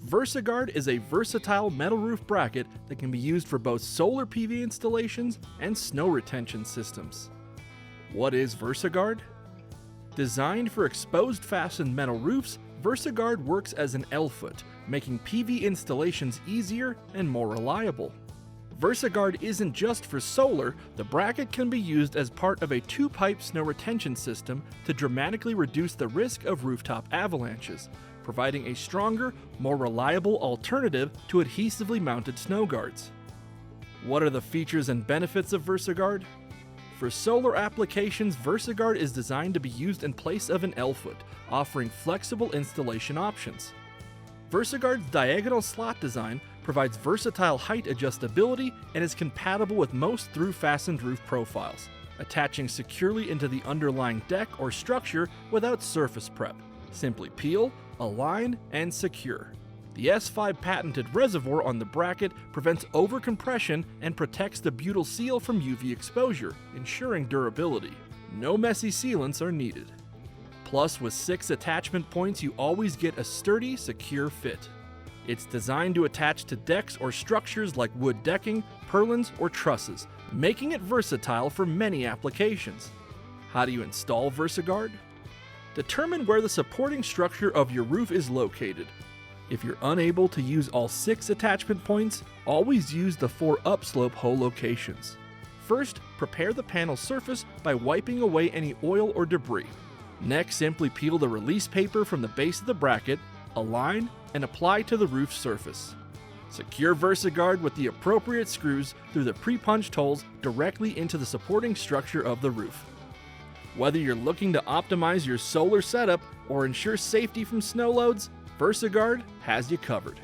VersaGard is a versatile metal roof bracket that can be used for both solar PV installations and snow retention systems. What is VersaGard? Designed for exposed-fastened metal roofs, VersaGard works as an L-foot, making PV installations easier and more reliable. VersaGard isn't just for solar, the bracket can be used as part of a two-pipe snow retention system to dramatically reduce the risk of rooftop avalanches, providing a stronger, more reliable alternative to adhesively mounted snow guards. What are the features and benefits of VersaGard? For solar applications, VersaGard is designed to be used in place of an L-foot, offering flexible installation options. VersaGard's diagonal slot design provides versatile height adjustability and is compatible with most through-fastened roof profiles, attaching securely into the underlying deck or structure without surface prep. Simply peel, align, and secure. The S5 patented reservoir on the bracket prevents overcompression and protects the butyl seal from UV exposure, ensuring durability. No messy sealants are needed. Plus, with 6 attachment points, you always get a sturdy, secure fit. It's designed to attach to decks or structures like wood decking, purlins, or trusses, making it versatile for many applications. How do you install VersaGard? Determine where the supporting structure of your roof is located. If you're unable to use all 6 attachment points, always use the 4 upslope hole locations. First, prepare the panel surface by wiping away any oil or debris. Next, simply peel the release paper from the base of the bracket, align, and apply to the roof surface. Secure VersaGard with the appropriate screws through the pre-punched holes directly into the supporting structure of the roof. Whether you're looking to optimize your solar setup or ensure safety from snow loads, VersaGard has you covered.